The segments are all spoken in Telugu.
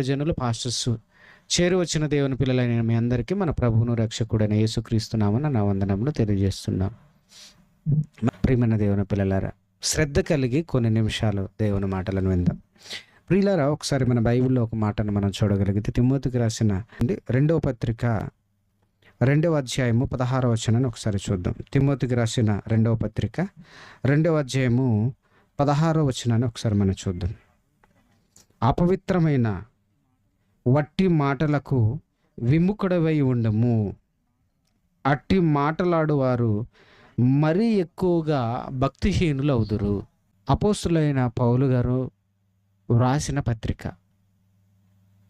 దైవజనులు, పాస్టర్స్, చేరు వచ్చిన దేవుని పిల్లలైన మీ అందరికీ మన ప్రభువును రక్షకుడైన యేసుక్రీస్తు నామమున నా వందనములు తెలియజేస్తున్నాం. ప్రియమైన దేవుని పిల్లలారా, శ్రద్ధ కలిగి కొన్ని నిమిషాలు దేవుని మాటలను విందాం. ప్రియులారా, ఒకసారి మన బైబిల్లో ఒక మాటను మనం చూడగలిగితే తిమోతికి రాసిన 2వ పత్రిక 2వ అధ్యాయము 16వ వచనాన్ని ఒకసారి చూద్దాం. తిమోతికి రాసిన 2వ పత్రిక 2వ అధ్యాయము 16వ వచనాన్ని ఒకసారి మనం చూద్దాం. అపవిత్రమైన వట్టి మాటలకు విముఖుడవై ఉండము. అట్టి మాటలాడువారు మరీ ఎక్కువగా భక్తిహీనులు అవుదురు. అపోస్తులైన పౌలు గారు వ్రాసిన పత్రిక.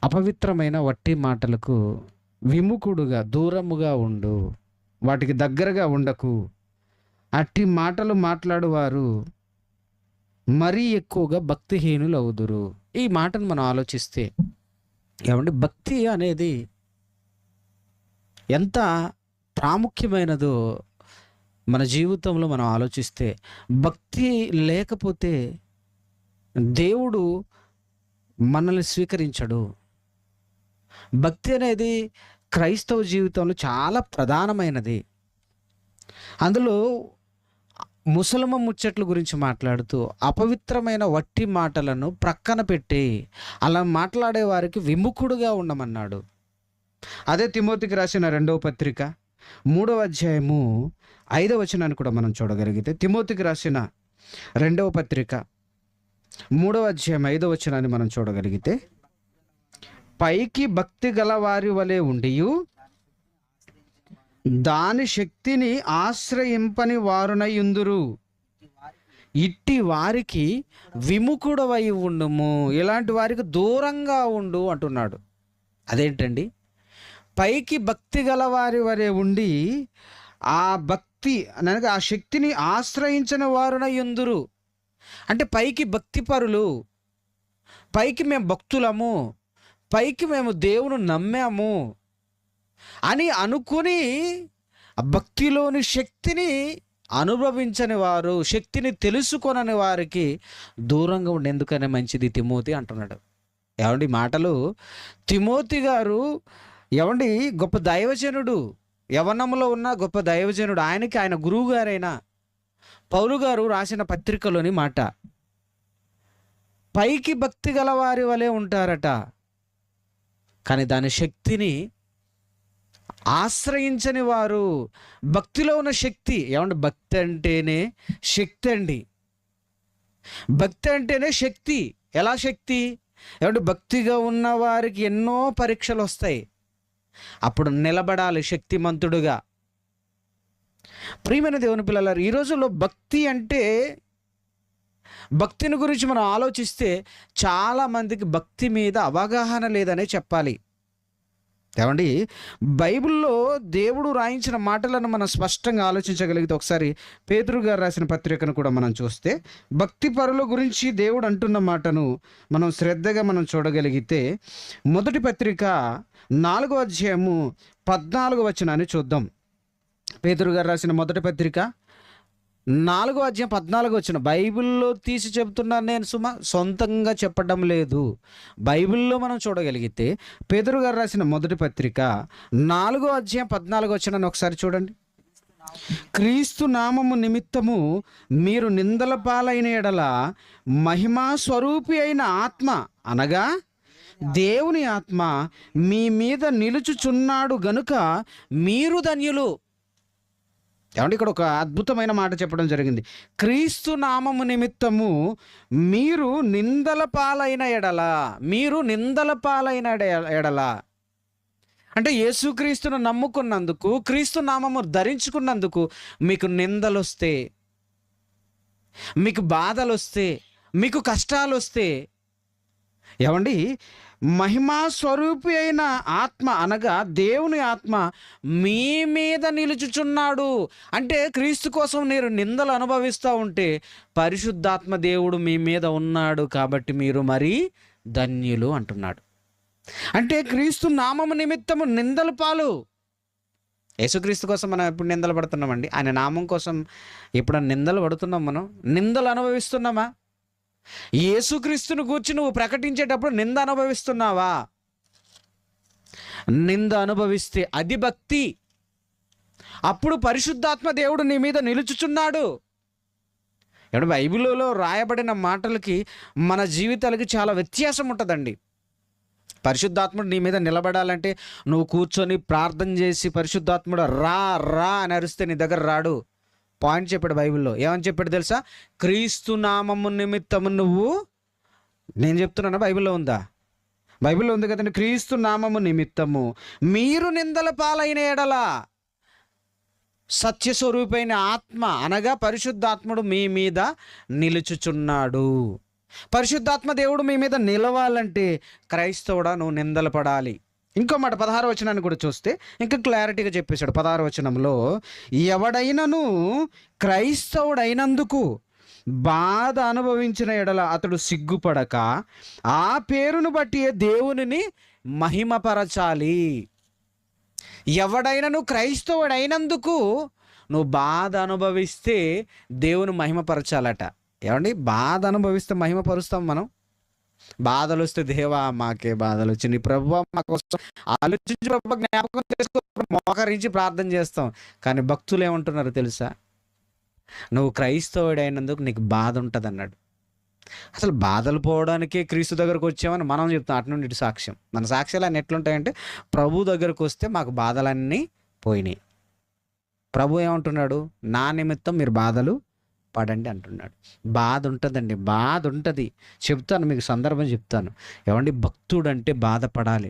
అపవిత్రమైన వట్టి మాటలకు విముఖుడుగా, దూరముగా ఉండు, వాటికి దగ్గరగా ఉండకు. అట్టి మాటలు మాట్లాడువారు మరీ ఎక్కువగా భక్తిహీనులు అవుదురు. ఈ మాటను మనం ఆలోచిస్తే ఏమంటే, భక్తి అనేది ఎంత ప్రాముఖ్యమైనదో మన జీవితంలో మనం ఆలోచిస్తే, భక్తి లేకపోతే దేవుడు మనల్ని స్వీకరించడు. భక్తి అనేది క్రైస్తవ జీవితంలో చాలా ప్రధానమైనది. అందులో ముసలమ్మ ముచ్చట్ల గురించి మాట్లాడుతూ అపవిత్రమైన వట్టి మాటలను ప్రక్కన పెట్టి అలా మాట్లాడే వారికి విముఖుడుగా ఉండమన్నాడు. అదే తిమోతికి రాసిన 2వ పత్రిక 3వ అధ్యాయము 5వ వచనాన్ని కూడా మనం చూడగలిగితే, తిమోతికి రాసిన 2వ పత్రిక 3వ అధ్యాయం 5వ వచనాన్ని మనం చూడగలిగితే, పైకి భక్తి గల వారి వలె ఉండియు దాని శక్తిని ఆశ్రయింపని వారునయుందురు. ఇట్టి వారికి విముఖుడవై ఉండుము. ఇలాంటి వారికి దూరంగా ఉండు అంటున్నాడు. అదేంటండి? పైకి భక్తి గల వారి వలె ఉండి ఆ భక్తి అనగా ఆ శక్తిని ఆశ్రయించని వారునయుందురు. అంటే పైకి భక్తి పరులు, పైకి మేము భక్తులము, పైకి మేము దేవుని నమ్మాము అని అనుకుని భక్తిలోని శక్తిని అనుభవించని వారు, శక్తిని తెలుసుకొనని వారికి దూరంగా ఉండేందుకనే మంచిది తిమోతి అంటున్నాడు. ఏమండి మాటలు? తిమోతి గారు ఏమండి గొప్ప దైవజనుడు, యవ్వనంలో ఉన్న గొప్ప దైవజనుడు. ఆయన గురువు గారైన పౌలు గారు రాసిన పత్రికలోని మాట. పైకి భక్తి గల వారి వలె ఉంటారట, కానీ దాని శక్తిని ఆశ్రయించని వారు. భక్తిలో ఉన్న శక్తి, ఏమంటే భక్తి అంటేనే శక్తి అండి. భక్తి అంటేనే శక్తి. ఎలా శక్తి? ఏమంటే భక్తిగా ఉన్న వారికి ఎన్నో పరీక్షలు వస్తాయి, అప్పుడు నిలబడాలి శక్తిమంతుడుగా. ప్రియమైన దేవుని పిల్లలారు, ఈ రోజుల్లో భక్తి అంటే, భక్తిని గురించి మనం ఆలోచిస్తే చాలామందికి భక్తి మీద అవగాహన లేదనే చెప్పాలి. ఏమండి, బైబిల్లో దేవుడు రాయించిన మాటలను మనం స్పష్టంగా ఆలోచించగలిగితే, ఒకసారి పేతురు గారు రాసిన పత్రికను కూడా మనం చూస్తే, భక్తి పరుల గురించి దేవుడు అంటున్న మాటను మనం శ్రద్ధగా మనం చూడగలిగితే, మొదటి పత్రిక 4వ అధ్యాయము 14వ వచనాన్ని చూద్దాం. పేతురు గారు రాసిన మొదటి పత్రిక 4వ అధ్యాయం 14వ వచనం. బైబిల్లో తీసి చెబుతున్నాను నేను, సొంతంగా చెప్పడం లేదు. బైబిల్లో మనం చూడగలిగితే పేతురు గారు రాసిన మొదటి పత్రిక 4వ అధ్యాయం 14వ వచనాన్ని ఒకసారి చూడండి. క్రీస్తు నామము నిమిత్తము మీరు నిందల పాలైన ఎడల మహిమా స్వరూపి అయిన ఆత్మ, అనగా దేవుని ఆత్మ మీ మీద నిలుచుచున్నాడు గనుక మీరు ధన్యులు. ఏమంటే ఇక్కడ ఒక అద్భుతమైన మాట చెప్పడం జరిగింది. క్రీస్తు నామము నిమిత్తము మీరు నిందల పాలైన ఎడల, మీరు నిందల పాలైన ఎడల అంటే యేసుక్రీస్తును నమ్ముకున్నందుకు, క్రీస్తు నామము ధరించుకున్నందుకు మీకు నిందలు వస్తే, మీకు బాధలు వస్తే, మీకు కష్టాలు వస్తే, ఏమండి మహిమా స్వరూపి అయిన ఆత్మ, అనగా దేవుని ఆత్మ మీ మీద నిలుచుచున్నాడు. అంటే క్రీస్తు కోసం మీరు నిందలు అనుభవిస్తూ ఉంటే పరిశుద్ధాత్మ దేవుడు మీ మీద ఉన్నాడు కాబట్టి మీరు మరీ ధన్యులు అంటున్నాడు. అంటే క్రీస్తు నామము నిమిత్తము నిందల పాలు. యేసుక్రీస్తు కోసం మనం ఎప్పుడు నిందలు పడుతున్నామండి? ఆయన నామం కోసం ఎప్పుడన్నా నిందలు పడుతున్నాం? మనం నిందలు అనుభవిస్తున్నామా? యేసుక్రీస్తుని గూర్చి నువ్వు ప్రకటించేటప్పుడు నింద అనుభవిస్తున్నావా? నింద అనుభవిస్తే అది భక్తి. అప్పుడు పరిశుద్ధాత్మ దేవుడు నీ మీద నిలుచుచున్నాడు. ఇక్కడ బైబిల్లో రాయబడిన మాటలకి మన జీవితాలకి చాలా వ్యత్యాసం ఉంటుందండి. పరిశుద్ధాత్ముడు నీ మీద నిలబడాలంటే నువ్వు కూర్చొని ప్రార్థన చేసి పరిశుద్ధాత్ముడు రా రా అని అరిస్తే నీ దగ్గర రాడు. పాయింట్ చెప్పాడు బైబిల్లో. ఏమని చెప్పాడు తెలుసా? క్రీస్తు నామము నిమిత్తము నువ్వు, నేను చెప్తున్నానా బైబిల్లో ఉందా? బైబిల్లో ఉంది కదండి. క్రీస్తు నామము నిమిత్తము మీరు నిందల పాలైన ఎడల సత్యస్వరూపైన ఆత్మ అనగా పరిశుద్ధాత్ముడు మీ మీద నిలుచుచున్నాడు. పరిశుద్ధాత్మ దేవుడు మీ మీద నిలవాలంటే క్రైస్తవుడా నువ్వు నిందలు పడాలి. ఇంకో మాట 16వ వచనాన్ని కూడా చూస్తే ఇంకా క్లారిటీగా చెప్పేశాడు. 16వ వచనంలో ఎవడైనను క్రైస్తవుడైనందుకు బాధ అనుభవించిన ఎడల అతడు సిగ్గుపడక ఆ పేరును బట్టి దేవునిని మహిమపరచాలి. ఎవడైనను క్రైస్తవుడైనందుకు నువ్వు బాధ అనుభవిస్తే దేవుని మహిమపరచాలట. ఏమండి, బాధ అనుభవిస్తే మహిమపరుస్తాం మనం? బాధలు వస్తే దేవా మాకే బాధలు వచ్చి నీ ప్రభువా మా కోసం ఆలోచించి ప్రభు జ్ఞాపకం చేసుకో మోకరించి ప్రార్థన చేస్తాం. కానీ భక్తులు ఏమంటున్నారు తెలుసా? నువ్వు క్రైస్తవుడైనందుకు నీకు బాధ ఉంటుంది అన్నాడు. అసలు బాధలు పోవడానికే క్రీస్తు దగ్గరకు వచ్చామని మనం చెప్తాం. అటు నుండి ఇటు సాక్ష్యం. మన సాక్ష్యాలు అన్నీ ఎట్లుంటాయంటే ప్రభు దగ్గరకు వస్తే మాకు బాధలన్నీ పోయినాయి. ప్రభు ఏమంటున్నాడు? నా నిమిత్తం మీరు బాధలు పడండి అంటున్నాడు. బాధ ఉంటుందండి, బాధ ఉంటుంది. చెప్తాను మీకు సందర్భం చెప్తాను. ఏమండి, భక్తుడు అంటే బాధపడాలి.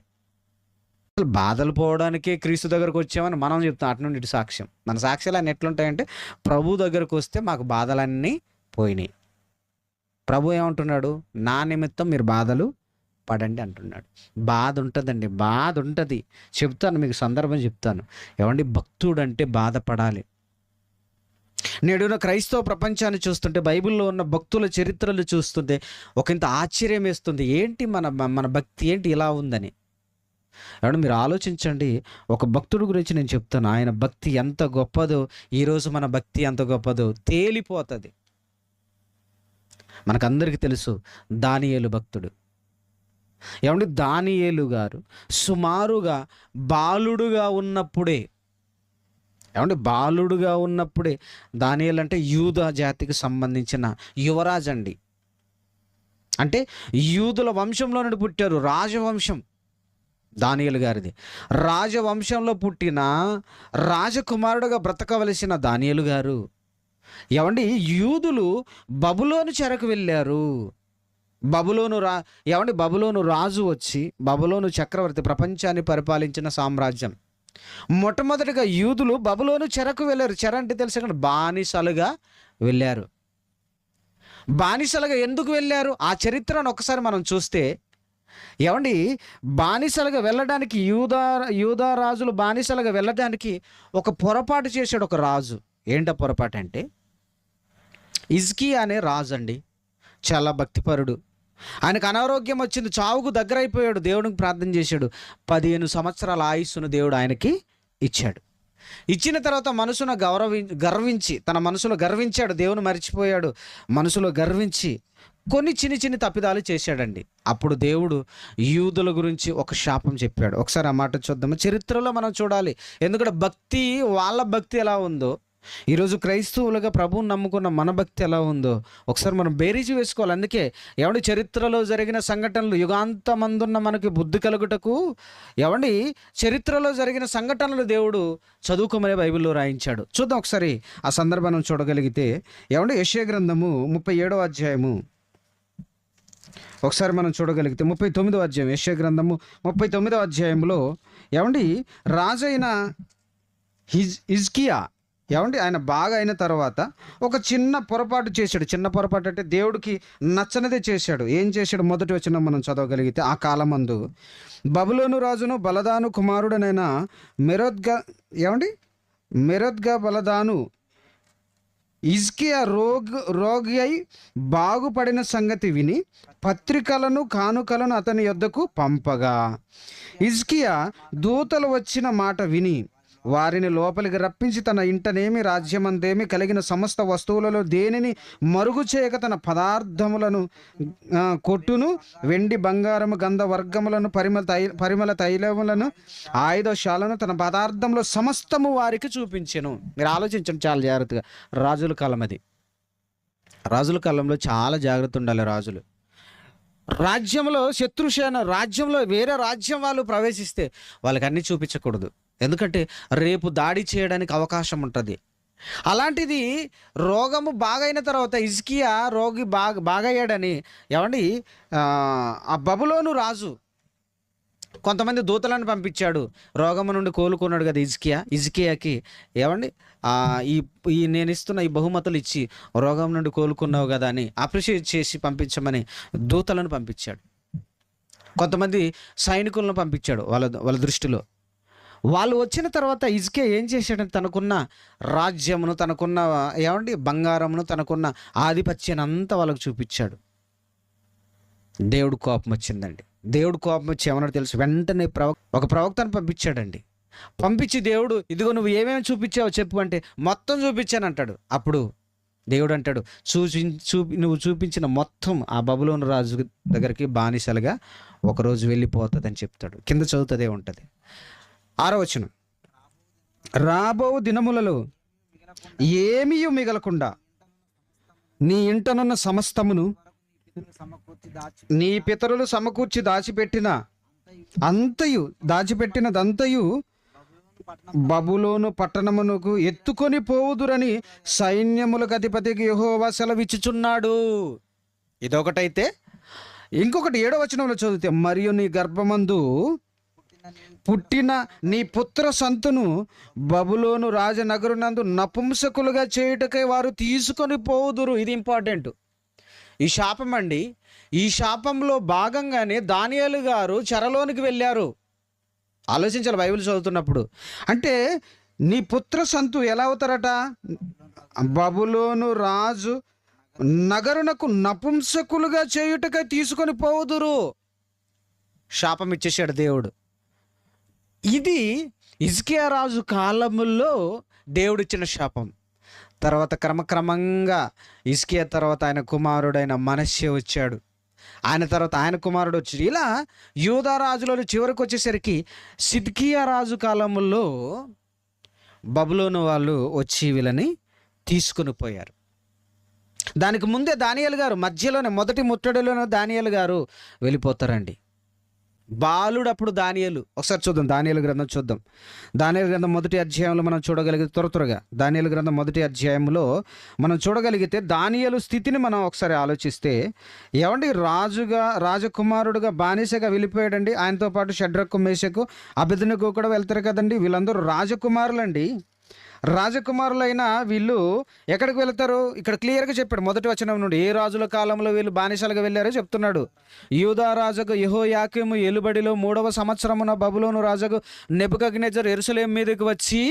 అసలు బాధలు పోవడానికే క్రీస్తు దగ్గరకు వచ్చామని మనం చెప్తాం. అటు నుండి ఇటు సాక్ష్యం. మన సాక్ష్యాలు అన్నీ ఎట్లుంటాయంటే ప్రభు దగ్గరకు వస్తే మాకు బాధలన్నీ పోయినాయి. ప్రభు ఏమంటున్నాడు? నా నిమిత్తం మీరు బాధలు పడండి అంటున్నాడు. బాధ ఉంటుందండి, బాధ ఉంటుంది. చెప్తాను మీకు సందర్భం చెప్తాను. ఏమండి, భక్తుడు అంటే బాధపడాలి. నేడున్న క్రైస్తవ ప్రపంచాన్ని చూస్తుంటే, బైబిల్లో ఉన్న భక్తుల చరిత్రలు చూస్తుంటే ఒకంత ఆశ్చర్యం వేస్తుంది. ఏంటి మన భక్తి ఏంటి ఇలా ఉందని. ఏమంటే మీరు ఆలోచించండి. ఒక భక్తుడి గురించి నేను చెప్తాను. ఆయన భక్తి ఎంత గొప్పదో ఈరోజు మన భక్తి ఎంత గొప్పదో తేలిపోతుంది. మనకందరికీ తెలుసు దానియేలు భక్తుడు. ఏమంటే దానియేలు గారు సుమారుగా బాలుడుగా ఉన్నప్పుడే, దానియేలు అంటే యూదా జాతికి సంబంధించిన యువరాజు అండి. అంటే యూదుల వంశంలో నుండి పుట్టారు. రాజవంశం దానియేలు గారిది. రాజవంశంలో పుట్టిన రాజకుమారుడుగా బ్రతకవలసిన దానియేలు గారు ఏమండి యూదులు బబులోను చెరకు వెళ్ళారు. బబులోను రాజు వచ్చి, బబులోను చక్రవర్తి ప్రపంచాన్ని పరిపాలించిన సామ్రాజ్యం. మొట్టమొదటిగా యూదులు బబులోను చెరకు వెళ్ళారు. చెర అంటే తెలుసు కదా, బానిసలుగా వెళ్ళారు. బానిసలుగా ఎందుకు వెళ్ళారు? ఆ చరిత్రను ఒకసారి మనం చూస్తే ఏమండి, బానిసలుగా వెళ్ళడానికి యూదా రాజులు బానిసలుగా వెళ్ళడానికి ఒక పొరపాటు చేశాడు ఒక రాజు. ఏంటో పొరపాటు అంటే, హిజ్కియా అనే రాజు అండి, చాలా భక్తిపరుడు. ఆయనకు అనారోగ్యం వచ్చింది, చావుకు దగ్గరైపోయాడు. దేవుడికి ప్రార్థన చేశాడు. 15 సంవత్సరాల ఆయుస్సును దేవుడు ఆయనకి ఇచ్చాడు. ఇచ్చిన తర్వాత మనసును గర్వించి తన మనసులో గర్వించాడు. దేవుని మర్చిపోయాడు. మనసులో గర్వించి కొన్ని చిన్ని తప్పిదాలు చేశాడండి. అప్పుడు దేవుడు యూదుల గురించి ఒక శాపం చెప్పాడు. ఒకసారి ఆ మాట చూద్దాము. చరిత్రలో మనం చూడాలి. ఎందుకంటే భక్తి, వాళ్ళ భక్తి ఎలా ఉందో, ఈరోజు క్రైస్తవులుగా ప్రభువుని నమ్ముకున్న మన భక్తి ఎలా ఉందో ఒకసారి మనం బేరీజు వేసుకోవాలి. అందుకే ఏమండి, చరిత్రలో జరిగిన సంఘటనలు యుగాంతమందున్న మనకి బుద్ధి కలుగుటకు, ఏమండి చరిత్రలో జరిగిన సంఘటనలు దేవుడు చదువుకోమనే బైబిల్లో రాయించాడు. చూద్దాం ఒకసారి ఆ సందర్భాన్ని చూడగలిగితే. ఏమండి, యెషయా గ్రంథము 37వ అధ్యాయము ఒకసారి మనం చూడగలిగితే 39వ అధ్యాయం, యెషయా గ్రంథము 39వ అధ్యాయంలో ఏమండి రాజైన హిజ్కియా ఏమండి ఆయన బాగా అయిన తర్వాత ఒక చిన్న పొరపాటు చేశాడు. చిన్న పొరపాటు అంటే దేవుడికి నచ్చనిదే చేశాడు. ఏం చేశాడు? మొదటి వచనం మనం చదవగలిగితే, ఆ కాలమందు బబులోను రాజును బలదాను కుమారుడనైన మెరొద్గా బలదాను హిజ్కియా రోగి అయి బాగుపడిన సంగతి విని పత్రికలను కానుకలను అతని యొద్దకు పంపగా, హిజ్కియా దూతలు వచ్చిన మాట విని వారిని లోపలికి రప్పించి తన ఇంటనేమి రాజ్యమందేమి కలిగిన సమస్త వస్తువులలో దేనిని మరుగు చేయక తన పదార్థములను కొట్టును, వెండి బంగారము గంధ వర్గములను పరిమళ తైలములను ఆయుధశాలను తన పదార్థంలో సమస్తము వారికి చూపించెను. మీరు ఆలోచించండి చాలా జాగ్రత్తగా. రాజుల కాలం అది. రాజుల కాలంలో చాలా జాగ్రత్త ఉండాలి రాజులు. రాజ్యంలో శత్రుసేన, రాజ్యంలో వేరే రాజ్యం వాళ్ళు ప్రవేశిస్తే వాళ్ళకి అన్నీ చూపించకూడదు. ఎందుకంటే రేపు దాడి చేయడానికి అవకాశం ఉంటుంది. అలాంటిది రోగము బాగైన తర్వాత హిజ్కియా రోగి బాగయ్యాడని ఏమండి ఆ బబులోను రాజు కొంతమంది దూతలను పంపించాడు. రోగము నుండి కోలుకున్నాడు కదా హిజ్కియాకి ఏమండి ఈ నేను ఇస్తున్న ఈ బహుమతులు ఇచ్చి రోగం నుండి కోలుకున్నావు కదా అని అప్రిషియేట్ చేసి పంపించమని దూతలను పంపించాడు. కొంతమంది సైనికులను పంపించాడు. వాళ్ళ దృష్టిలో వాళ్ళు వచ్చిన తర్వాత హిజ్కియా ఏం చేశాడంటే తనకున్న రాజ్యమును, తనకున్న ఏమండి బంగారమును, తనకున్న ఆధిపత్యాన్ని అంతా వాళ్ళకు చూపించాడు. దేవుడు కోపం వచ్చిందండి. దేవుడు కోపం వచ్చి ఏమన్నాడు తెలుసు? వెంటనే ఒక ప్రవక్తను పంపించాడండి. పంపించి దేవుడు, ఇదిగో నువ్వు ఏమేమి చూపించావో చెప్పు అంటే మొత్తం చూపించాను అంటాడు. అప్పుడు దేవుడు అంటాడు, నువ్వు చూపించిన మొత్తం ఆ బబులోను రాజు దగ్గరికి బానిసలుగా ఒకరోజు వెళ్ళిపోతుందని చెప్తాడు. కింద చదువుతదే ఉంటుంది. 6వ వచనం, రాబో దినములలో ఏమీ మిగలకుండా నీ ఇంటనున్న సమస్తమును నీ పితరులు సమకూర్చి దాచిపెట్టినదంతయు బబులోను పట్టణమునకు ఎత్తుకొని పోవుదురని సైన్యములకు అధిపతికి యెహోవా సెలవిచ్చుచున్నాడు. ఇదొకటైతే ఇంకొకటి 7వ వచనంలో చదివితే, మరియు నీ గర్భమందు పుట్టిన నీ పుత్ర సంతును బబులోను రాజనగరునందు నపుంసకులుగా చేయుటకై వారు తీసుకొని పోవుదురు. ఇది ఇంపార్టెంట్. ఈ శాపం అండి. ఈ శాపంలో భాగంగానే దానియేలు గారు చెరలోనికి వెళ్ళారు. ఆలోచించాలి బైబిల్ చదువుతున్నప్పుడు. అంటే నీ పుత్ర సంతు ఎలా అవుతారట? బబులోను రాజు నగరునకు నపుంసకులుగా చేయుటకై తీసుకొని పోవుదురు. శాపం ఇచ్చేసాడు దేవుడు. ఇది హిజ్కియా రాజు కాలములో దేవుడిచ్చిన శాపం. తర్వాత క్రమక్రమంగా హిజ్కియా తర్వాత ఆయన కుమారుడైన మనష్షే వచ్చాడు. ఆయన తర్వాత ఆయన కుమారుడు వచ్చి ఇలా యూదా రాజులలో చివరికి వచ్చేసరికి సిద్కియా రాజు కాలంలో బబులోను వాళ్ళు వచ్చి వీళ్ళని తీసుకుని పోయారు. దానికి ముందే దానియేలు గారు మధ్యలోనే మొదటి ముట్టడిలోనే దానియేలు గారు వెళ్ళిపోతారండి. బాలుడు అప్పుడు దానియేలు. ఒకసారి చూద్దాం దానియేలు గ్రంథం చూద్దాం. దానియేలు గ్రంథం 1వ అధ్యాయంలో మనం చూడగలిగితే త్వరగా దానియేలు గ్రంథం 1వ అధ్యాయంలో మనం చూడగలిగితే దానియేలు స్థితిని మనం ఒకసారి ఆలోచిస్తే ఏమండి రాజకుమారుడుగా బానిసగా వెళ్ళిపోయాడండి. ఆయనతో పాటు షడ్రకు మేషకు అబేద్నెగో కూడా వెళ్తారు కదండి. వీళ్ళందరూ రాజకుమారులండి. రాజకుమారులైన వీళ్ళు ఎక్కడికి వెళ్తారు? ఇక్కడ క్లియర్గా చెప్పాడు 1వ వచనం నుండి. ఏ రాజుల కాలంలో వీళ్ళు బానిసలుగా వెళ్ళారో చెప్తున్నాడు. యూదా రాజుకు యెహోయాకీము ఏలుబడిలో 3వ సంవత్సరమున బబులోను రాజుకు నెబుకద్నెజరు యెరూషలేము మీదకి వచ్చి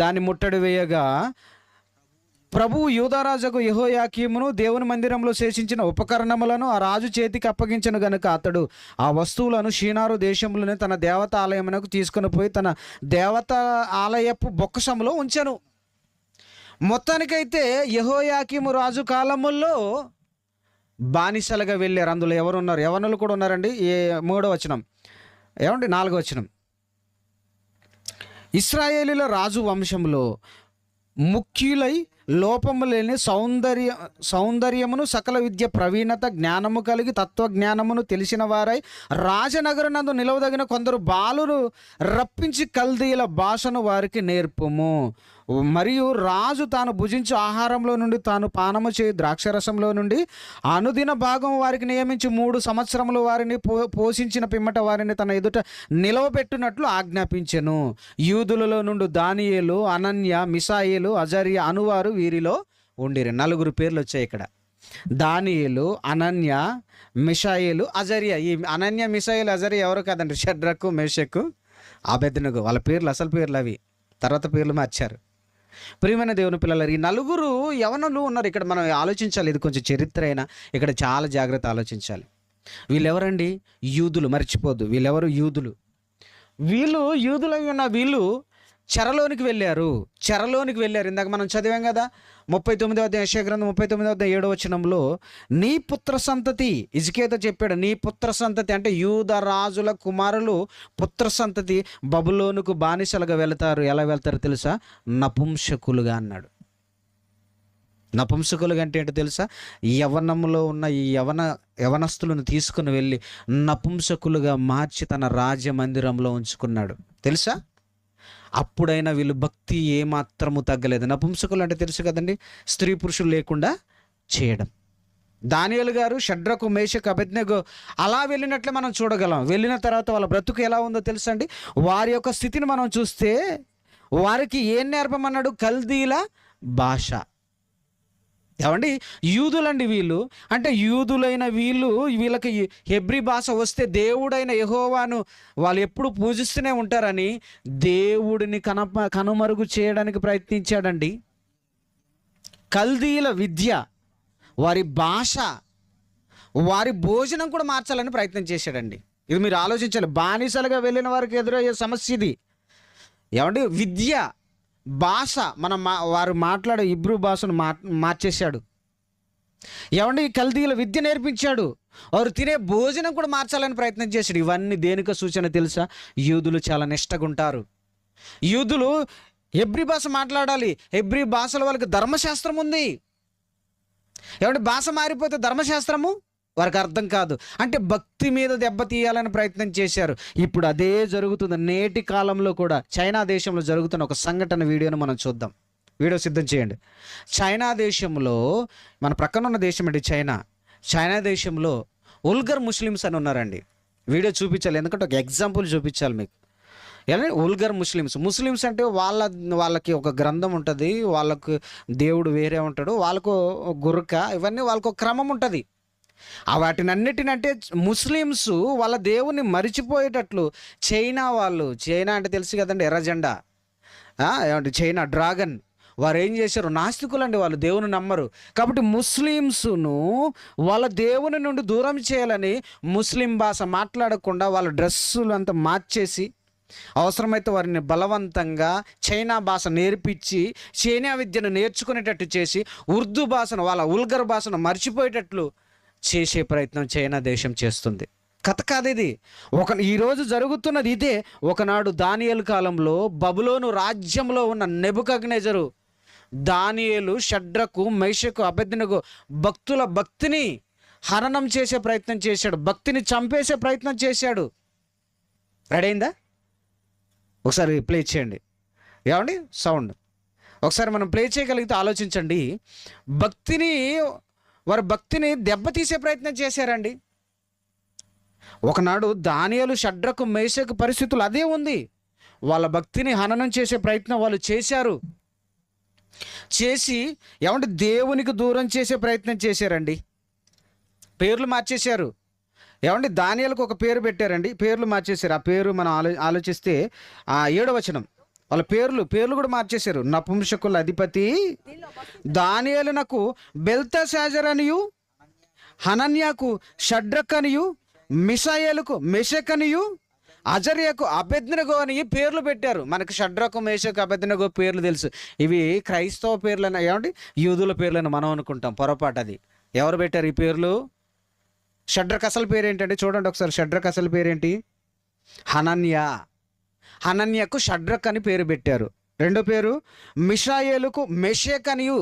దాన్ని ముట్టడి వేయగా ప్రభువు యూదారాజుకు యెహోయాకీమును దేవుని మందిరంలో శేషించిన ఉపకరణములను ఆ రాజు చేతికి అప్పగించను గనుక అతడు ఆ వస్తువులను షీనారు దేశంలోనే తన దేవత ఆలయమునకు తీసుకుని పోయి తన దేవత ఆలయపు బొక్కసములో ఉంచెను. మొత్తానికైతే యెహోయాకీము రాజు కాలముల్లో బానిసలుగా వెళ్ళారు. అందులో ఎవరున్నారు? యవనులు కూడా ఉన్నారండి. 3వ వచనం ఏమండి 4వ వచనం, ఇశ్రాయేలీల రాజు వంశంలో ముఖ్యులై లోపము లేని సౌందర్యమును సకల విద్య ప్రవీణత జ్ఞానము కలిగి తత్వజ్ఞానమును తెలిసిన వారై రాజనగరునందు నిలవదగిన కొందరు బాలురు రప్పించి కల్దీయుల భాషను వారికి నేర్పుము. మరియు రాజు తాను భుజించు ఆహారంలో నుండి తాను పానము చేయు ద్రాక్షరసంలో నుండి అనుదిన భాగం వారికి నియమించి 3 సంవత్సరములు వారిని పోషించిన పిమ్మట వారిని తన ఎదుట నిలవబెట్టునట్లు ఆజ్ఞాపించెను. యూదులలో నుండి దానియేలు, అనన్య, మిషాయేలు, అజర్యా అనువారు వీరిలో ఉండిరి. 4 పేర్లు వచ్చాయి ఇక్కడ. దానియేలు, అనన్య, మిషాయేలు, అజర్యా. ఈ అనన్య, మిషాయేలు, అజర్యా ఎవరు కాదండి, షడ్రకు, మేషకు, అబేద్నెగో. వాళ్ళ పేర్లు అసలు పేర్లు అవి, తర్వాత పేర్లు మార్చారు. ప్రియమైన దేవుని పిల్లలు, ఈ 4 యవనులు ఉన్నారు ఇక్కడ. మనం ఆలోచించాలి. ఇది కొంచెం చరిత్ర అయినా ఇక్కడ చాలా జాగ్రత్త ఆలోచించాలి. వీళ్ళెవరండి? యూదులు. మర్చిపోద్దు, వీళ్ళెవరు? యూదులు. వీళ్ళు యూదులై ఉన్న వీళ్ళు చెరలోనికి వెళ్ళారు. చెరలోనికి వెళ్ళారు. ఇందాక మనం చదివాం కదా, 39వ అధ్యాయం యెషయా గ్రంథం 39వ అధ్యాయం 7వ వచనంలో నీ పుత్ర సంతతి, హిజ్కియాతో చెప్పాడు, నీ పుత్ర సంతతి అంటే యూదా రాజుల కుమారులు పుత్ర సంతతి బబులోనుకు బానిసలుగా వెళతారు. ఎలా వెళ్తారో తెలుసా? నపుంసకులుగా అన్నాడు. నపుంసకులుగా అంటే ఏంటో తెలుసా? యవ్వనంలో ఉన్న ఈ యవనస్తులను తీసుకుని వెళ్ళి నపుంసకులుగా మార్చి తన రాజమందిరంలో ఉంచుకున్నాడు. తెలుసా? అప్పుడైనా వీళ్ళు భక్తి ఏమాత్రము తగ్గలేదు. నపుంసకులు అంటే తెలుసు కదండి, స్త్రీ పురుషులు లేకుండా చేయడం. దానియేలు గారు షడ్రకు మేషకు అబేద్నెగో అలా వెళ్ళినట్లే మనం చూడగలం. వెళ్ళిన తర్వాత వాళ్ళ బ్రతుకు ఎలా ఉందో తెలుసా అండి? వారి యొక్క స్థితిని మనం చూస్తే వారికి ఏం నేర్పమన్నాడు? కల్దీల భాష. ఏమండి, యూదులండి వీళ్ళు. అంటే యూదులైన వీళ్ళకి హెబ్రీ భాష వస్తే దేవుడైన యెహోవాను వాళ్ళు ఎప్పుడు పూజిస్తూనే ఉంటారని దేవుడిని కనుమరుగు చేయడానికి ప్రయత్నించాడండి. కల్దీల విద్య, వారి భాష, వారి భోజనం కూడా మార్చాలని ప్రయత్నం చేశాడండి. ఇది మీరు ఆలోచించాలి. బానిసలుగా వెళ్ళిన వారికి ఎదురయ్యే సమస్య ఇది. ఏమండి, విద్య, భాష, వారు మాట్లాడే ఇబ్రూ భాషను మార్చేశాడు. ఏమండి, కల్దీల విద్య నేర్పించాడు. వారు తినే భోజనం కూడా మార్చాలని ప్రయత్నం చేశాడు. ఇవన్నీ దేనికో సూచన తెలుసా? యూదులు చాలా నిష్టగా ఉంటారు. యూదులు హెబ్రీ భాష మాట్లాడాలి. హెబ్రీ భాషలో వాళ్ళకి ధర్మశాస్త్రం ఉంది. ఏమంటే భాష మారిపోతే ధర్మశాస్త్రము వారికి అర్థం కాదు. అంటే భక్తి మీద దెబ్బతీయాలని ప్రయత్నం చేశారు. ఇప్పుడు అదే జరుగుతుంది. నేటి కాలంలో కూడా చైనా దేశంలో జరుగుతున్న ఒక సంఘటన వీడియోను మనం చూద్దాం. వీడియో సిద్ధం చేయండి. చైనా దేశంలో, మన ప్రక్కన ఉన్న దేశం అండి చైనా. చైనా దేశంలో ఉల్గర్ ముస్లిమ్స్ అని ఉన్నారండి. వీడియో చూపించాలి, ఎందుకంటే ఒక ఎగ్జాంపుల్ చూపించాలి మీకు. ఎలా ఉల్గర్ ముస్లిమ్స్ అంటే వాళ్ళకి ఒక గ్రంథం ఉంటుంది, వాళ్ళకు దేవుడు వేరే ఉంటాడు, వాళ్ళకు గుర్క, ఇవన్నీ వాళ్ళకు ఒక క్రమం ఉంటుంది. వాటినన్నిటినంటే ముస్లిమ్స్ వాళ్ళ దేవుని మరిచిపోయేటట్లు చైనా అంటే తెలుసు కదండి, ఎర్రజెండా, ఏమంటే చైనా డ్రాగన్, వారు ఏం చేశారు? నాస్తికులు అండి, వాళ్ళు దేవుని నమ్మరు. కాబట్టి ముస్లిమ్స్ను వాళ్ళ దేవుని నుండి దూరం చేయాలని ముస్లిం భాష మాట్లాడకుండా వాళ్ళ డ్రెస్సులు అంతా మార్చేసి, అవసరమైతే వారిని బలవంతంగా చైనా భాష నేర్పించి చైనా విద్యను నేర్చుకునేటట్టు చేసి ఉర్దూ భాషను, వాళ్ళ ఉల్గర్ భాషను మర్చిపోయేటట్లు చేసే ప్రయత్నం చైనా దేశం చేస్తుంది. కథ కాదు ఇది. ఈరోజు జరుగుతున్నది ఇదే. ఒకనాడు దానియేలు కాలంలో బబులోను రాజ్యంలో ఉన్న నెబుకద్నెజరు దానియేలు, షడ్రకు, మేషకు, అబేద్నెగో భక్తుల భక్తిని హననం చేసే ప్రయత్నం చేశాడు. భక్తిని చంపేసే ప్రయత్నం చేశాడు. రెడీ అయిందా? ఒకసారి ప్లే చేయండి. ఏమండి, సౌండ్ ఒకసారి మనం ప్లే చేయగలిగితే ఆలోచించండి. వారి భక్తిని దెబ్బతీసే ప్రయత్నం చేశారండి. ఒకనాడు దానియేలు, షడ్రకు, మేషకు పరిస్థితులు అదే ఉంది. వాళ్ళ భక్తిని హననం చేసే ప్రయత్నం వాళ్ళు చేశారు. చేసి ఏమంటే దేవునికి దూరం చేసే ప్రయత్నం చేశారండి. పేర్లు మార్చేశారు. ఏమంటే దానియేలుకు ఒక పేరు పెట్టారండి, పేర్లు మార్చేశారు. ఆ పేరు మనం ఆలోచిస్తే 7వ వచనం, వాళ్ళ పేర్లు కూడా మార్చేశారు. నపుంసకుల అధిపతి దానియేలునకు బెల్తెషాజర్ అనియు, హనన్యాకు షడ్రక్ అనియు, మిషాయేలుకు మెషక్ అనియు, అజర్యకు అబేద్నెగో అని పేర్లు పెట్టారు. మనకు షడ్రకు, మేషకు, అబేద్నెగో పేర్లు తెలుసు. ఇవి క్రైస్తవ పేర్లను, ఏమంటే యూదుల పేర్లను మనం అనుకుంటాం, పొరపాటు అది. ఎవరు పెట్టారు ఈ పేర్లు? షడ్రకు అసలు పేరేంటంటే చూడండి ఒకసారి. షడ్రకు అసలు పేరేంటి? హనన్యాకు షడ్రక్ అని పేరు పెట్టారు. రెండో పేరు మిషాయేలుకు మెషక్ అనియు,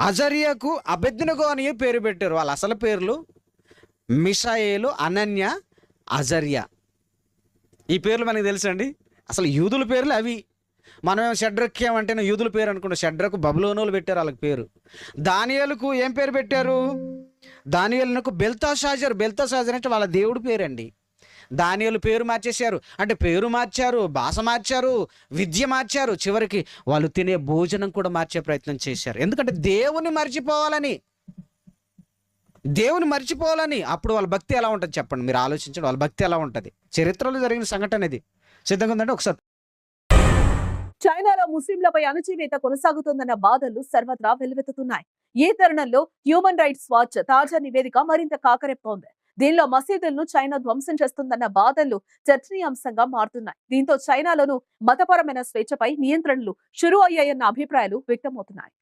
అజర్యకు అబేద్నెగో అని పేరు పెట్టారు. వాళ్ళ అసలు పేర్లు మిషాయేలు, అనన్య, అజర్య. ఈ పేర్లు మనకు తెలుసండి. అసలు యూదుల పేర్లు అవి. మనమేమో షడ్రక్యం అంటేనే యూదుల పేరు అనుకుంటాం. షడ్రకు బబులోనులు పెట్టారు వాళ్ళకి పేరు. దానియేలుకు ఏం పేరు పెట్టారు? దానియేలునకు బెల్తెషాజర్ అంటే వాళ్ళ దేవుడి పేరండి. దానియేలు పేరు మార్చేశారు. అంటే పేరు మార్చారు, భాష మార్చారు, విద్య మార్చారు, చివరికి వాళ్ళు తినే భోజనం కూడా మార్చే ప్రయత్నం చేశారు. ఎందుకంటే దేవుని మర్చిపోవాలని. అప్పుడు వాళ్ళ భక్తి ఎలా ఉంటుంది చెప్పండి, మీరు ఆలోచించండి. వాళ్ళ భక్తి ఎలా ఉంటుంది? చరిత్రలో జరిగిన సంఘటన ఇది. సిద్ధంగా ఉందంటే ఒకసారి. చైనాలో ముస్లింలపై అణచివేత కొనసాగుతోందన్న బాధలు సర్వత్రా వెల్లువెత్తుతున్నాయి. ఈ తరుణంలో హ్యూమన్ రైట్స్ వాచ్ తాజా నివేదిక మరింత కాకరెప్తోంది. దీనిలో మసీదులను చైనా ధ్వంసం చేస్తుందన్న వాదనలు చర్చనీయాంశంగా మారుతున్నాయి. దీంతో చైనాలోనూ మతపరమైన స్వేచ్ఛపై నియంత్రణలు షురూ అయ్యాయన్న అభిప్రాయాలు వ్యక్తమవుతున్నాయి.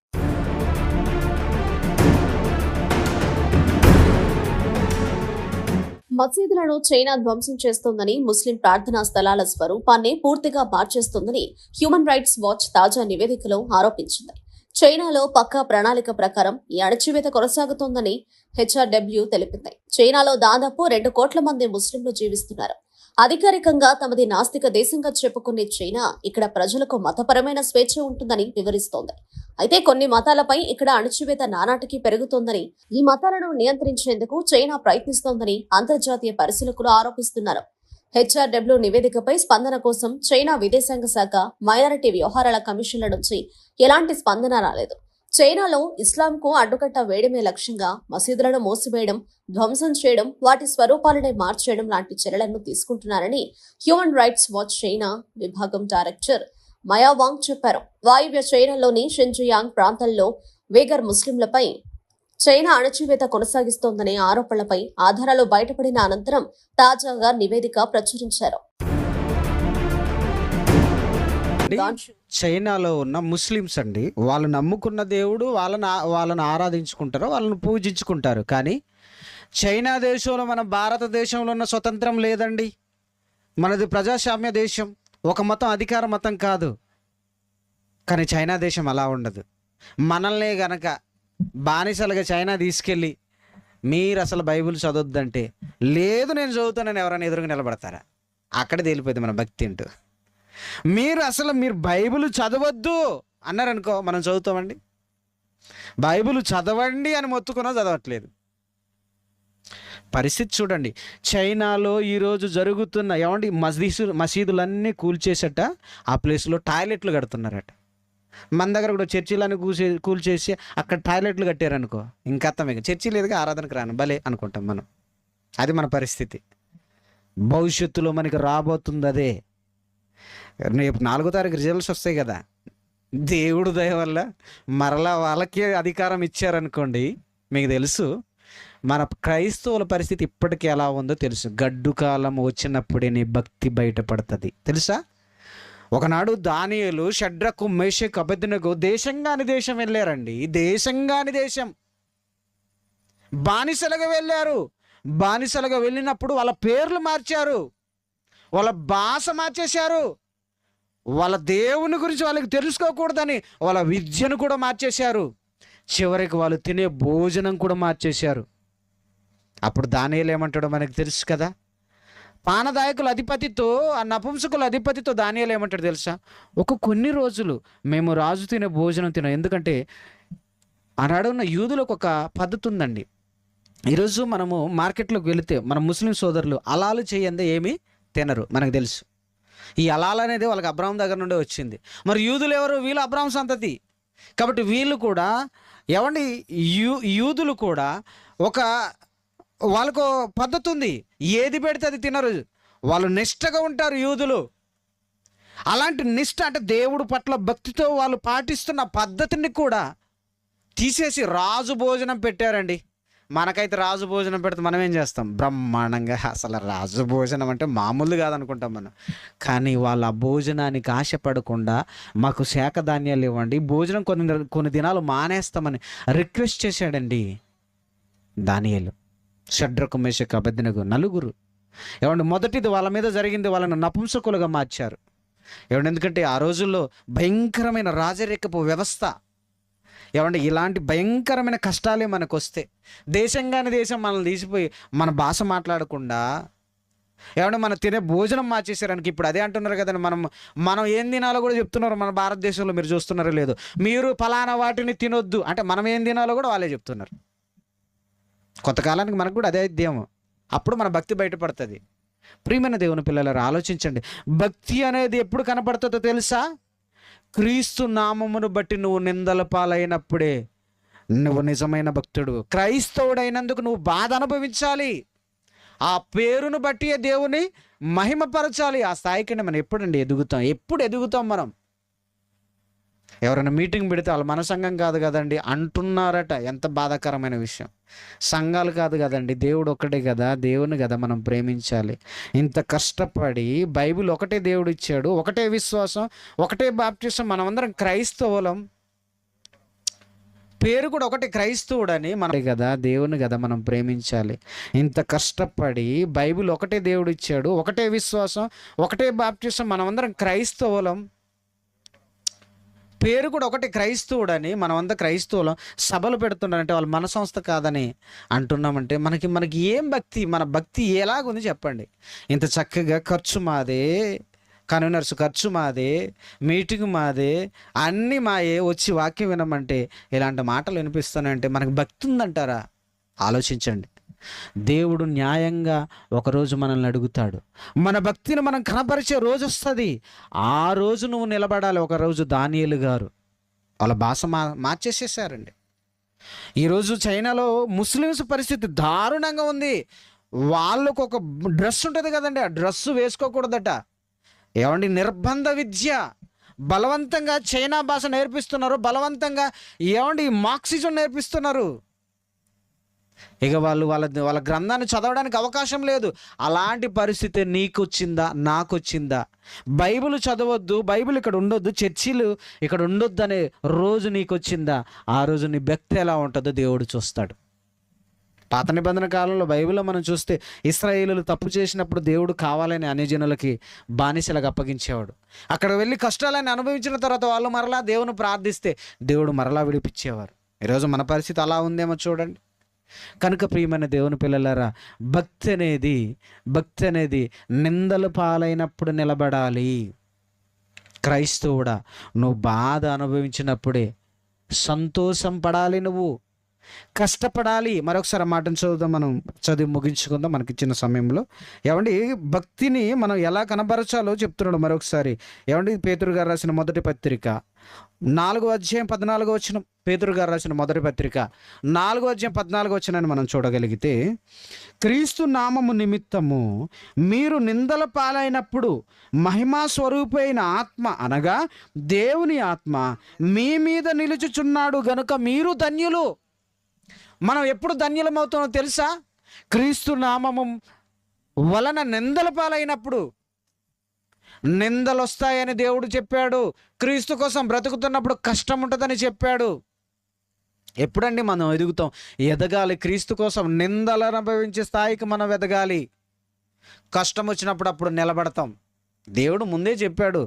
మసీదులను చైనా ధ్వంసం చేస్తోందని, ముస్లిం ప్రార్థనా స్థలాల స్వరూపాన్ని పూర్తిగా మార్చేస్తోందని హ్యూమన్ రైట్స్ వాచ్ తాజా నివేదికలో ఆరోపించింది. చైనాలో పక్కా ప్రణాళిక ప్రకారం ఈ అణచివేత కొనసాగుతోందని హెచ్ఆర్డబ్ల్యూ తెలిపింది. చైనాలో దాదాపు 2 కోట్ల మంది ముస్లింలు జీవిస్తున్నారు. అధికారికంగా తమది నాస్తిక దేశంగా చెప్పుకునే చైనా ఇక్కడ ప్రజలకు మతపరమైన స్వేచ్ఛ ఉంటుందని వివరిస్తోంది. అయితే కొన్ని మతాలపై ఇక్కడ అణచివేత నానాటికి పెరుగుతోందని, ఈ మతాలను నియంత్రించేందుకు చైనా ప్రయత్నిస్తోందని అంతర్జాతీయ పరిశీలకులు ఆరోపిస్తున్నారు. హెచ్ఆర్డబ్ల్యూ నివేదికపై స్పందన కోసం చైనా విదేశాంగ శాఖ మైనారిటీ వ్యవహారాల కమిషన్ల నుంచి ఎలాంటి స్పందన రాలేదు. చైనాలో ఇస్లాంకు అడ్డుకట్ట వేయడమే లక్ష్యంగా మసీదులను మూసివేయడం, ధ్వంసం చేయడం, వాటి స్వరూపాలనే మార్చేయడం లాంటి చర్యలను తీసుకుంటున్నారని హ్యూమన్ రైట్స్ వాచ్ చైనా విభాగం డైరెక్టర్ మయా వాంగ్ చెప్పారు. వాయువ్య చైనాలోని షెంజియాంగ్ ప్రాంతాల్లో వేగర్ ముస్లింలపై చైనా అణచివేత కొనసాగిస్తోందనే ఆరోపణలపై ఆధారాలు బయటపడిన అనంతరం తాజాగా నివేదిక ప్రచురించారు. చైనాలో ఉన్న ముస్లిమ్స్ అండి, వాళ్ళు నమ్ముకున్న దేవుడు వాళ్ళని ఆరాధించుకుంటారు, వాళ్ళని పూజించుకుంటారు. కానీ చైనా దేశంలో, మన భారతదేశంలో ఉన్న స్వతంత్రం లేదండి. మనది ప్రజాస్వామ్య దేశం, ఒక మతం అధికార మతం కాదు. కానీ చైనా దేశం అలా ఉండదు. మనల్నే గనక బానిసలుగా చైనా తీసుకెళ్ళి మీరు అసలు బైబిల్ చదవద్దంటే, లేదు నేను చదువుతానని ఎవరైనా ఎదురుగా నిలబడతారా? అక్కడ తేలిపోయింది మన భక్తి అంటూ. మీరు బైబిల్ చదవద్దు అన్నారనుకో, మనం చదువుతామండి? బైబిల్ చదవండి అని మొత్తుకున్నా చదవట్లేదు. పరిస్థితి చూడండి. చైనాలో ఈరోజు జరుగుతున్న మసీదులన్నీ కూల్చేసట, ఆ ప్లేస్లో టాయిలెట్లు కడుతున్నారట. మన దగ్గర కూడా చర్చిలను కూల్చేసి అక్కడ టాయిలెట్లు కట్టారనుకో, ఇంకా అర్థమే, చర్చి లేదుగా, ఆరాధనకు రాను భలే అనుకుంటాం మనం. అది మన పరిస్థితి. భవిష్యత్తులో మనకి రాబోతుంది అదే. రేపు 4వ తారీఖు రిజల్ట్స్ వస్తాయి కదా, దేవుడు దయ వల్ల మరలా వాళ్ళకే అధికారం ఇచ్చారనుకోండి, మీకు తెలుసు మన క్రైస్తవుల పరిస్థితి ఇప్పటికీ ఎలా ఉందో తెలుసు. గడ్డు కాలం వచ్చినప్పుడే నీ భక్తి బయటపడుతుంది, తెలుసా? ఒకనాడు దానియేలు, షడ్రకు, మేషకు, అబేద్నెగో దేశంగాని దేశం వెళ్ళారండి. దేశంగాని దేశం బానిసలుగా వెళ్ళారు. బానిసలుగా వెళ్ళినప్పుడు వాళ్ళ పేర్లు మార్చారు, వాళ్ళ భాష మార్చేశారు, వాళ్ళ దేవుని గురించి వాళ్ళకి తెలుసుకోకూడదని వాళ్ళ విద్యను కూడా మార్చేశారు. చివరికి వాళ్ళు తినే భోజనం కూడా మార్చేశారు. అప్పుడు దానియేలు ఏమంటాడో మనకు తెలుసు కదా. పానదాయకుల అధిపతితో, ఆ నపుంసకుల అధిపతితో దానియేలు ఏమంటాడు తెలుసా? కొన్ని రోజులు మేము రాజు తినే భోజనం తినాం. ఎందుకంటే ఆనాడు ఉన్న యూదులకు ఒక పద్ధతి ఉందండి. ఈరోజు మనము మార్కెట్లోకి వెళితే మన ముస్లిం సోదరులు అలాలు చేయందే ఏమీ తినరు, మనకు తెలుసు. ఈ అలాల్ అనేది వాళ్ళకి అబ్రాహం దగ్గర నుండే వచ్చింది. మరి యూదులు ఎవరు? వీళ్ళు అబ్రాహం సంతతి. కాబట్టి వీళ్ళు కూడా యూదులు కూడా వాళ్ళకు పద్ధతి ఉంది. ఏది పెడితే అది తినరు, వాళ్ళు నిష్టగా ఉంటారు యూదులు. అలాంటి నిష్ట అంటే దేవుడు పట్ల భక్తితో వాళ్ళు పాటిస్తున్న పద్ధతిని కూడా తీసేసి రాజు భోజనం పెట్టారండి. మనకైతే రాజు భోజనం పెడితే మనం ఏం చేస్తాం? బ్రహ్మాండంగా, అసలు రాజు భోజనం అంటే మామూలు కాదనుకుంటాం మనం. కానీ వాళ్ళ భోజనానికి ఆశపడకుండా మాకు శాఖ ధాన్యాలు ఇవ్వండి, భోజనం కొన్ని దినాలు మానేస్తామని రిక్వెస్ట్ చేశాడండి దానియేలు. షడ్రకు, మేషకు, అబేద్నెగో నలుగురు. మొదటిది వాళ్ళ మీద జరిగింది, వాళ్ళని నపుంసకులుగా మార్చారు. ఎందుకంటే ఆ రోజుల్లో భయంకరమైన రాజరికపు వ్యవస్థ. ఇలాంటి భయంకరమైన కష్టాలే మనకు వస్తే, దేశంగాని దేశం మనల్ని తీసిపోయి మన భాష మాట్లాడకుండా మనం తినే భోజనం మార్చేసారనికి ఇప్పుడు అదే అంటున్నారు కదండి. మనం ఏం తినాలో కూడా చెప్తున్నారు మన భారతదేశంలో. మీరు చూస్తున్నారో లేదు, మీరు ఫలానా వాటిని తినొద్దు అంటే మనం ఏం తినాలో కూడా వాళ్ళే చెప్తున్నారు. కొంతకాలానికి మనకు కూడా అదే అధ్యాయం. అప్పుడు మన భక్తి బయటపడుతుంది. ప్రియమైన దేవుని పిల్లలారా, ఆలోచించండి. భక్తి అనేది ఎప్పుడు కనపడుతుందో తెలుసా? క్రీస్తు నామమును బట్టి నువ్వు నిందల పాలైనప్పుడే నువ్వు నిజమైన భక్తుడు. క్రైస్తవుడైనందుకు నువ్వు బాధ అనుభవించాలి. ఆ పేరును బట్టి దేవుని మహిమపరచాలి. ఆ స్థాయికి మనం ఎప్పుడు ఎదుగుతాం మనం? ఎవరైనా మీటింగ్ పెడితే వాళ్ళు మన సంఘం కాదు కదండి అంటున్నారట. ఎంత బాధాకరమైన విషయం. సంఘాలు కాదు కదండి, దేవుడు ఒక్కటే కదా, దేవుని కదా మనం ప్రేమించాలి. ఇంత కష్టపడి బైబిల్ ఒకటే దేవుడు ఇచ్చాడు, ఒకటే విశ్వాసం, ఒకటే బాప్టిజం, మనమందరం క్రైస్తవులం, పేరు కూడా ఒకటి క్రైస్తవుడని మన కదా, దేవుని కదా మనం ప్రేమించాలి. ఇంత కష్టపడి బైబిల్ ఒకటే దేవుడు ఇచ్చాడు, ఒకటే విశ్వాసం, ఒకటే బాప్టిజం, మనమందరం క్రైస్తవులం, పేరు కూడా ఒకటి క్రైస్తవుడని మనమంతా క్రైస్తవులం, సభలు పెడుతున్నారంటే వాళ్ళు మన సంస్థ కాదని అంటున్నామంటే మనకి ఏం భక్తి, మన భక్తి ఎలాగుంది చెప్పండి. ఇంత చక్కగా ఖర్చు మాదే, కన్వీనర్స్ ఖర్చు మాదే, మీటింగ్ మాదే, అన్నీ మాయే, వచ్చి వాక్యం వినమంటే ఇలాంటి మాటలు వినిపిస్తానంటే మనకు భక్తి ఉందంటారా? ఆలోచించండి. దేవుడు న్యాయంగా ఒకరోజు మనల్ని అడుగుతాడు. మన భక్తిని మనం కనపరిచే రోజు వస్తుంది. ఆ రోజు నువ్వు నిలబడాలి. ఒకరోజు దానియేలు గారు వాళ్ళ భాష మార్చేసేసారండి. ఈరోజు చైనాలో ముస్లిమ్స్ పరిస్థితి దారుణంగా ఉంది. వాళ్ళకు ఒక డ్రెస్ ఉంటుంది కదండి, ఆ డ్రెస్సు వేసుకోకూడదట. ఏమండి, నిర్బంధ విద్య, బలవంతంగా చైనా భాష నేర్పిస్తున్నారు, బలవంతంగా ఏమండి మార్క్సిజం నేర్పిస్తున్నారు. ఇక వాళ్ళ గ్రంథాన్ని చదవడానికి అవకాశం లేదు. అలాంటి పరిస్థితి నీకు వచ్చిందా, నాకు వచ్చిందా? బైబిల్ చదవద్దు, బైబిల్ ఇక్కడ ఉండొద్దు, చర్చిలు ఇక్కడ ఉండొద్దు అనే రోజు నీకు వచ్చిందా? ఆ రోజు నీ భక్తి ఎలా ఉంటుందో దేవుడు చూస్తాడు. పాత నిబంధన కాలంలో బైబిల్లో మనం చూస్తే ఇశ్రాయేలులు తప్పు చేసినప్పుడు దేవుడు కావాలని అన్యజనులకి బానిసలకు అప్పగించేవాడు. అక్కడ వెళ్ళి కష్టాలని అనుభవించిన తర్వాత వాళ్ళు మరలా దేవుని ప్రార్థిస్తే దేవుడు మరలా విడిపించేవారు. ఈరోజు మన పరిస్థితి అలా ఉందేమో చూడండి. కనుక ప్రియమైన దేవుని పిల్లలారా, భక్తి అనేది నిందల పాలైనప్పుడు నిలబడాలి. క్రైస్తవుడా, నువ్వు బాధ అనుభవించినప్పుడే సంతోషం పడాలి, నువ్వు కష్టపడాలి. మరొకసారి మాటను చదువుదాం, మనం చదివి ముగించుకుందాం మనకి ఇచ్చిన సమయంలో. ఏమండి, భక్తిని మనం ఎలా కనబరచాలో చెప్తున్నాడు మరొకసారి. ఏమండి, పేతురు గారు రాసిన మొదటి పత్రిక 4:14 పేతురు గారు రాసిన మొదటి పత్రిక 4:14 మనం చూడగలిగితే, క్రీస్తు నామము నిమిత్తము మీరు నిందల పాలైనప్పుడు మహిమా స్వరూపైన ఆత్మ అనగా దేవుని ఆత్మ మీ మీద నిలుచుచున్నాడు గనుక మీరు ధన్యులు. మనం ఎప్పుడు ధన్యులమవుతామో తెలుసా? క్రీస్తు నామము వలన నిందల పాలైనప్పుడు. నిందలు వస్తాయని దేవుడు చెప్పాడు. క్రీస్తు కోసం బ్రతుకుతున్నప్పుడు కష్టం ఉంటుందని చెప్పాడు. ఎప్పుడండి మనం ఎదుగుతాం? ఎదగాలి. క్రీస్తు కోసం నిందలు అనుభవించే స్థాయికి మనం ఎదగాలి. కష్టం వచ్చినప్పుడు అప్పుడు నిలబడతాం. దేవుడు ముందే చెప్పాడు,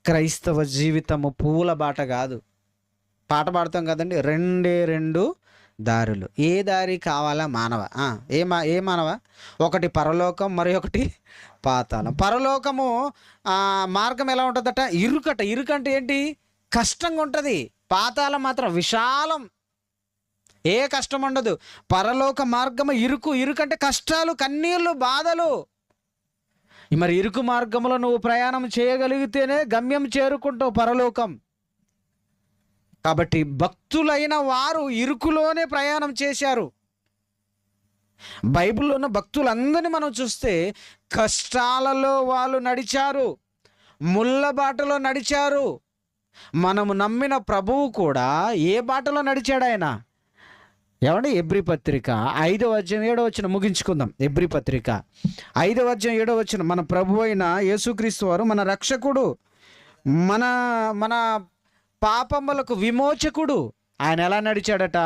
క్రైస్తవ జీవితము పువ్వుల బాట కాదు. పాట పాడతాం కదండి, 2 దారులు. ఏ దారి కావాలా మానవ? ఏ మానవ? ఒకటి పరలోకం, మరి ఒకటి పాతాళం. పరలోకము మార్గం ఎలా ఉంటుందట? ఇరుకంటే ఏంటి? కష్టంగా ఉంటుంది. పాతాళం మాత్రం విశాలం, ఏ కష్టం ఉండదు. పరలోక మార్గము ఇరుకంటే కష్టాలు, కన్నీళ్ళు, బాధలు. మరి ఇరుకు మార్గంలో నువ్వు ప్రయాణం చేయగలిగితేనే గమ్యం చేరుకుంటావు, పరలోకం. కాబట్టి భక్తులైన వారు ఇరుకులోనే ప్రయాణం చేశారు. బైబిల్లో ఉన్న భక్తులందరినీ మనం చూస్తే కష్టాలలో వాళ్ళు నడిచారు, ముళ్ళ బాటలో నడిచారు. మనము నమ్మిన ప్రభువు కూడా ఏ బాటలో నడిచాడు ఆయన? ఏమండి, ఎబ్రీ పత్రిక 5:7 ముగించుకుందాం. ఎబ్రీ పత్రిక 5:7 మన ప్రభు అయిన యేసుక్రీస్తు వారు మన రక్షకుడు, మన పాపములకు విమోచకుడు. ఆయన ఎలా నడిచాడట?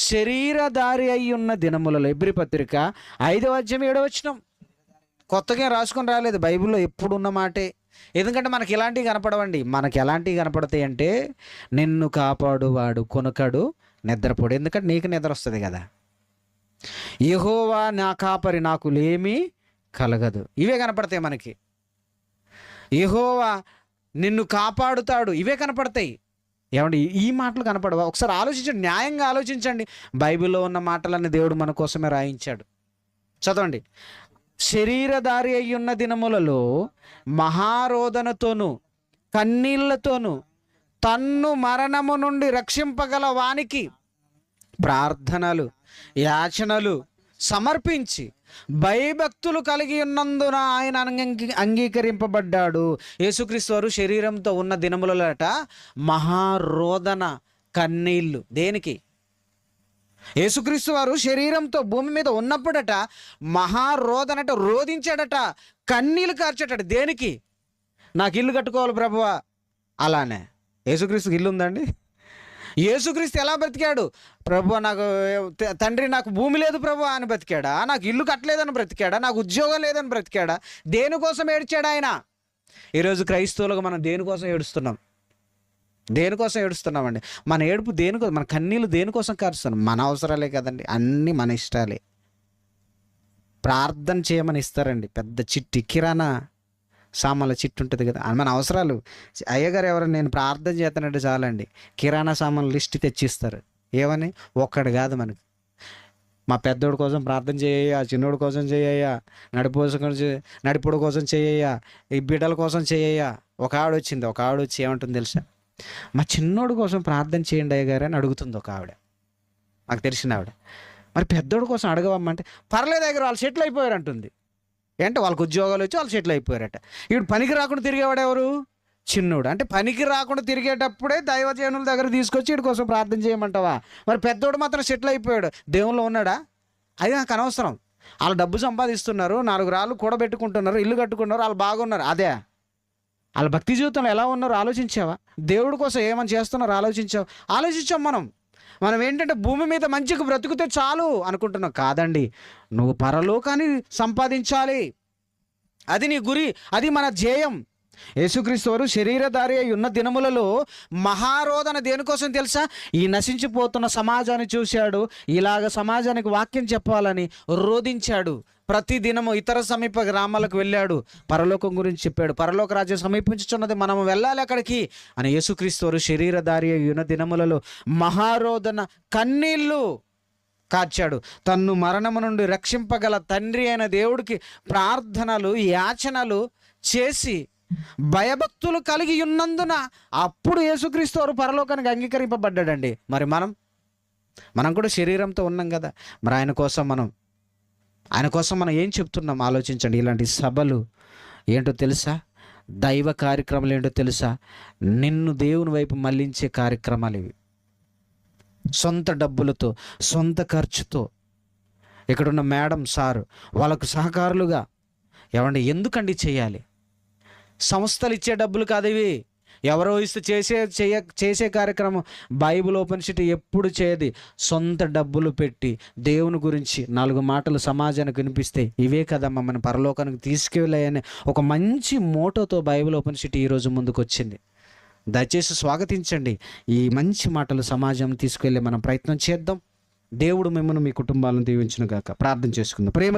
శరీరధారి అయి ఉన్న దినములలో. ఎబ్రీ పత్రిక 5:7 కొత్తగా రాసుకొని రాలేదు, బైబిల్లో ఎప్పుడు ఉన్న మాటే. ఎందుకంటే మనకి ఇలాంటివి కనపడవండి. మనకి ఎలాంటివి కనపడతాయి అంటే, నిన్ను కాపాడువాడు కొనకడు, నిద్రపోడు. ఎందుకంటే నీకు నిద్ర వస్తుంది కదా. యెహోవా నా కాపరి, నాకు లేమి కలగదు. ఇవే కనపడతాయి మనకి. యెహోవా నిన్ను కాపాడుతాడు, ఇవే కనపడతాయి. ఏమండి, ఈ మాటలు కనపడవా? ఒకసారి ఆలోచించండి, న్యాయంగా ఆలోచించండి. బైబిల్లో ఉన్న మాటలన్నీ దేవుడు మన కోసమే రాయించాడు. చదవండి. శరీరధారి అయి ఉన్న దినములలో మహారోదనతోను కన్నీళ్లతోను తన్ను మరణము నుండి రక్షింపగల వానికి ప్రార్థనలు యాచనలు సమర్పించి భయభక్తులు కలిగి ఉన్నందున ఆయన అంగీకరింపబడ్డాడు. యేసుక్రీస్తు వారు శరీరంతో ఉన్న దినములట మహారోదన, కన్నీళ్ళు. దేనికి? యేసుక్రీస్తు వారు శరీరంతో భూమి మీద ఉన్నప్పుడట మహారోదనట, రోదించాడట, కన్నీళ్ళు కార్చాడట. దేనికి? నాకు ఇల్లు కట్టుకోవాలి ప్రభువా. అలానే యేసుక్రీస్తుకి ఇల్లు ఉందండి? యేసుక్రీస్తు ఎలా బ్రతికాడు? ప్రభువా నాకు తండ్రి నాకు భూమి లేదు ప్రభువా అని బ్రతికాడా? నాకు ఇల్లు కట్టలేదని బ్రతికాడా? నాకు ఉద్యోగం లేదని బ్రతికాడా? దేనికోసం ఏడ్చాడు ఆయన? ఈరోజు క్రైస్తవులుగా మనం దేనికోసం ఏడుస్తున్నాం? దేనికోసం ఏడుస్తున్నామండి? మన ఏడుపు దేనికోసం, మన కన్నీళ్ళు దేనికోసం కారుస్తున్నాం? మన అవసరాలే కదండి, అన్నీ మన ఇష్టాలే. ప్రార్థన చేయమని ఇస్తారండి, పెద్ద చిట్టి, కిరాణా సామాన్ల చిట్టు ఉంటుంది కదా, మన అవసరాలు. అయ్యగారు ఎవరైనా నేను ప్రార్థన చేస్తానంటే చాలండి, కిరాణా సామాన్ల లిస్ట్ తెచ్చిస్తారు. ఏమని? ఒక్కడు కాదు మనకి. మా పెద్దోడి కోసం ప్రార్థన చేయ్యా, చిన్నోడి కోసం చేయ్యా, నడిపుడు కోసం చేయ్యా, ఈ బిడ్డల కోసం చేయ్యా. ఒక ఆవిడ వచ్చింది, ఒక ఆవిడ వచ్చి ఏమంటుంది తెలుసా? మా చిన్నోడి కోసం ప్రార్థన చేయండి అయ్యగారు అని అడుగుతుంది ఒక ఆవిడ, నాకు తెలిసిన ఆవిడ. మరి పెద్దోడి కోసం అడగవమ్మంటే పర్లేదు దగ్గర వాళ్ళు సెటిల్ అయిపోయారు అంటుంది. ఏంటంటే వాళ్ళకి ఉద్యోగాలు వచ్చి వాళ్ళు సెటిల్ అయిపోయారట. ఇప్పుడు పనికి రాకుండా తిరిగేవాడు ఎవరు? చిన్నోడు. అంటే పనికి రాకుండా తిరిగేటప్పుడే దైవజనుల దగ్గర తీసుకొచ్చి వీడి కోసం ప్రార్థన చేయమంటావా? మరి పెద్దోడు మాత్రం సెటిల్ అయిపోయాడు, దేవుల్లో ఉన్నాడా? అది నాకు అనవసరం. వాళ్ళు డబ్బు సంపాదిస్తున్నారు, 4 రాళ్ళు కూడబెట్టుకుంటున్నారు, ఇల్లు కట్టుకున్నారు, వాళ్ళు బాగున్నారు. అదే వాళ్ళ భక్తి జీవితంలో ఎలా ఉన్నారో ఆలోచించావా? దేవుడి కోసం ఏమని చేస్తున్నారో ఆలోచించాం మనం ఏంటంటే భూమి మీద మంచిగా బ్రతుకుతే చాలు అనుకుంటున్నావు. కాదండి, నువ్వు పరలోకాన్ని సంపాదించాలి. అది నీ గురి, అది మన ధ్యేయం. యేసుక్రీస్తు వారు శరీరధారి అయి ఉన్న దినములలో మహారోదన దేనికోసం తెలుసా? ఈ నశించిపోతున్న సమాజాన్ని చూశాడు, ఇలాగ సమాజానికి వాక్యం చెప్పాలని రోదించాడు. ప్రతి దినము ఇతర సమీప గ్రామాలకు వెళ్ళాడు, పరలోకం గురించి చెప్పాడు. పరలోక రాజ్యం సమీపించుచున్నది, మనం వెళ్ళాలి అక్కడికి అని యేసుక్రీస్తు వారు శరీరధారి అయి ఉన్న దినములలో మహారోదన, కన్నీళ్ళు కార్చాడు. తన్ను మరణము నుండి రక్షింపగల తండ్రి అయిన దేవుడికి ప్రార్థనలు, యాచనలు చేసి భయభక్తులు కలిగి ఉన్నందున అప్పుడు యేసుక్రీస్తు వారు పరలోకానికి అంగీకరింపబడ్డాడండి. మరి మనం కూడా శరీరంతో ఉన్నాం కదా, మరి ఆయన కోసం మనం ఏం చెప్తున్నాం ఆలోచించండి. ఇలాంటి సభలు ఏంటో తెలుసా? దైవ కార్యక్రమాలు ఏంటో తెలుసా? నిన్ను దేవుని వైపు మళ్ళించే కార్యక్రమాలు ఇవి. సొంత డబ్బులతో, సొంత ఖర్చుతో ఇక్కడున్న మేడం, సారు వాళ్ళకు సహకారులుగా ఏమండి ఎందుకండి చేయాలి? సంస్థలు ఇచ్చే డబ్బులు కాదు ఇవి, ఎవరో ఇస్తే చేసే కార్యక్రమం. బైబిల్ ఓపెన్ సిటీ ఎప్పుడు చేయది. సొంత డబ్బులు పెట్టి దేవుని గురించి 4 మాటలు సమాజానికి వినిపిస్తే ఇవే కదా మమ్మల్ని పరలోకానికి తీసుకెళ్ళాయని ఒక మంచి మోటోతో బైబిల్ ఓపెన్ సిటీ ఈరోజు ముందుకు వచ్చింది. దయచేసి స్వాగతించండి. ఈ మంచి మాటలు సమాజం తీసుకెళ్ళే మనం ప్రయత్నం చేద్దాం. దేవుడు మిమ్మల్ని, మీ కుటుంబాలను దీవించును గాక. ప్రార్థన చేసుకుందాం. ప్రేమ